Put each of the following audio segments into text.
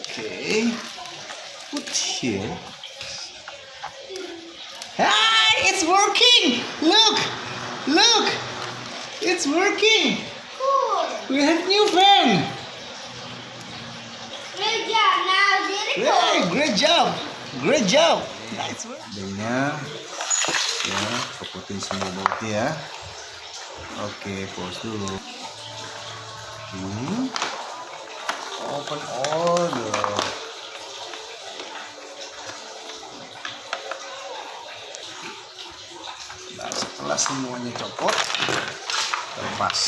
Okay, put here. Hi, it's working. Look, it's working. Cool. We have new fan. Great job. Now did it go? Hey, great job. Nice work. Adanya, ya, kopotin semua bautnya ya. Oke, pause dulu. Open order. Nah, setelah semuanya copot, lepas.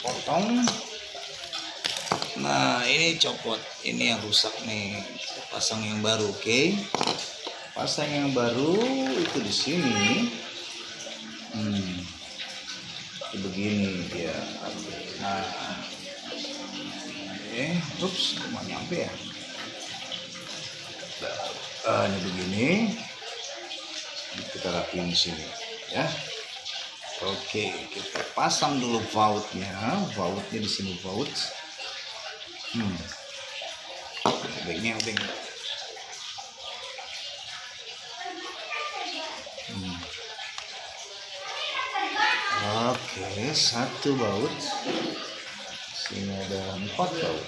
Potong. Nah, ini copot, ini yang rusak nih. Pasang yang baru, oke? Pasang yang baru itu di sini. Begini dia. Nah, ups, cuma nyampe ya. Ini begini. Kita rapiin di sini, ya. Oke, kita pasang dulu bautnya. Bautnya di sini baut. Obengnya. Oke, satu baut. Sini ada 4 baut.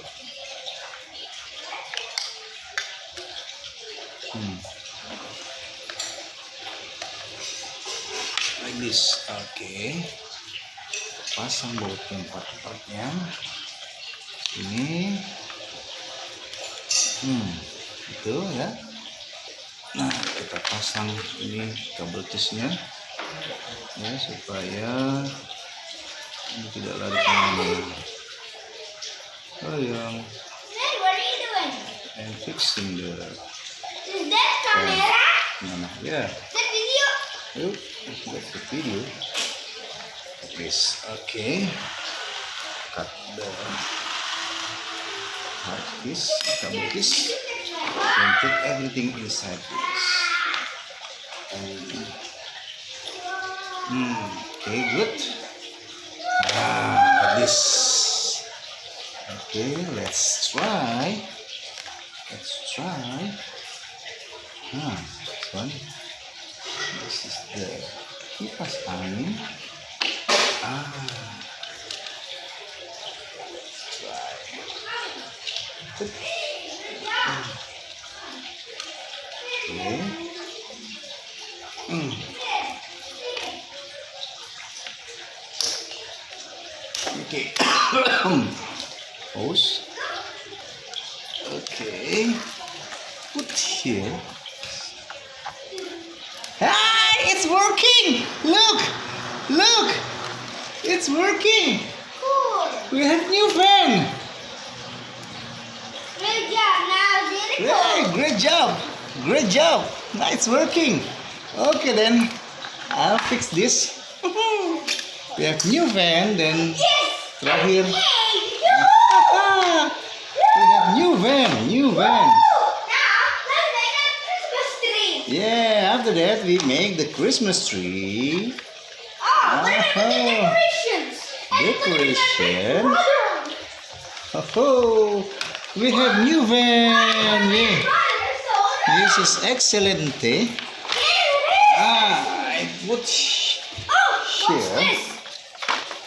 Like this. Oke. Pasang baut yang 4-4-nya. Ini. Itu ya. Nah, kita pasang ini kabel tusnya ya, supaya ini tidak lari kemana-mana. Yang Hey, what are you doing? and fixing the Is that camera? mana ya. That video? Yuk, that's the video. Yes, okay. Cut the hard piece, cable piece, and put everything inside this. Okay, good. Like this. Okay, let's try. This one. This is the kipas angin. Okay. Pause. Okay. Put here. Hi, it's working. Look. It's working. Cool. We have new fan. Great job. Now did it go? Hey, great job. Nice working. Okay then, I'll fix this. We have new fan, then terakhir. Hey, We have new van. now let's make a Christmas tree. Yeah, after that we make the Christmas tree. Oh, what are the decorations? Decoration. Hey, Oh, we have new van. Yeah. so This is excellent. I put what's here. this?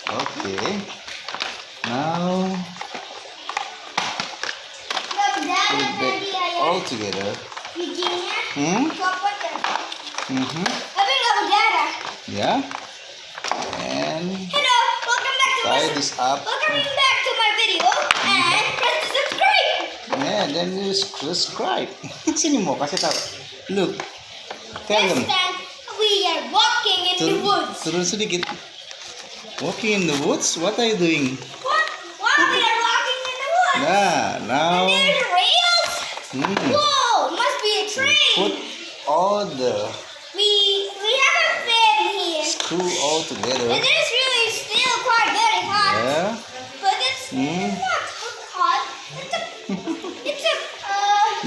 Okay. Now put it all together. Bikinnya copot ya. Tapi nggak berdarah. Yeah. And Hello, welcome back to tie this up. welcome back to my video and press the subscribe. Yeah, then you subscribe. Sini mo, kasih tahu. Look, tell This them. time we are walking in the woods. Turun sedikit. Walking in the woods. What are you doing? What? Wow, we are walking in the woods. Nah, now And there's rails. Whoa, must be a train. put all the We have a fan here. screw all together. And it's really still quite very hot. Yeah. But it's not hot. It's a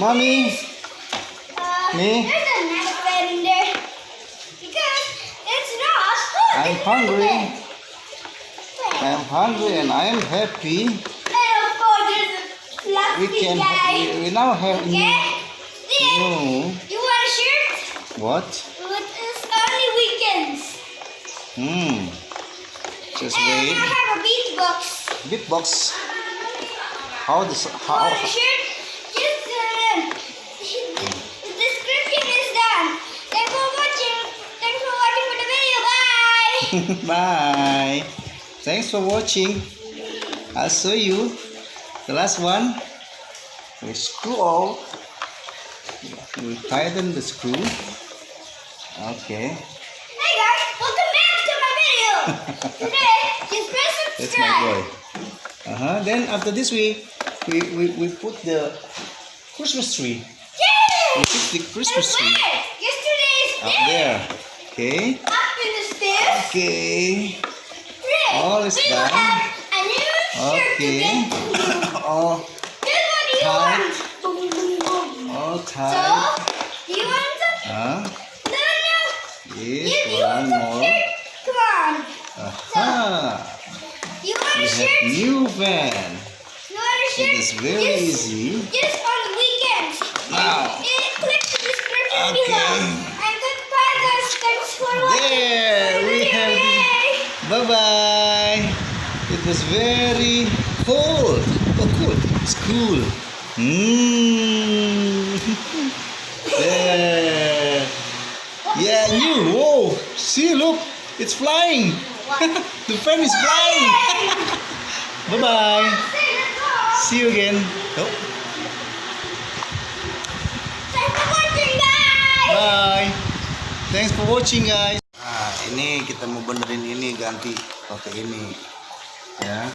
Mommy. Me? There's another fan in there. Because it's not hot. I'm It's hungry. another fan. I'm hungry and I'm happy. And of course there's a fluffy guy. We now have Okay? Then, new you want a shirt? what? It's only weekends. Just And wait. I have a beatbox. Beatbox. How this? Want How? a shirt? Just the description is done. Thanks for watching. Thanks for watching for the video. Bye. Bye. Thanks for watching. I'll show you the last one. We screw all. We tighten the screw. Okay. Hey guys, welcome back to my video. Today, just press That's my subscribe. boy. Then after this we put the Christmas tree. Yay! We put the Christmas tree Where? Yesterday's up there. Okay. Up in the stairs. Okay. Today, All is we will done. have a new shirt to Okay. get. all This one do you tight. want? Boom, boom, boom. all So, tight. do you want some? No. Yes. You One want some more. shirt? Come on. You want We a have shirt? new van. You want a shirt? It is very easy. Just on the weekends. Wow. Click the description Okay. below. And goodbye guys. Thanks for watching. There we have it. Yay. Bye bye. It was very cold. Oh, cool. It's cool. There. Yeah, new. Whoa. See, look. It's flying. The fan is flying. Bye bye. Say goodbye. See you again. Oh, Thanks for watching guys. bye. Thanks for watching, guys. Ini kita mau benerin ini, ganti pakai ini. Ya.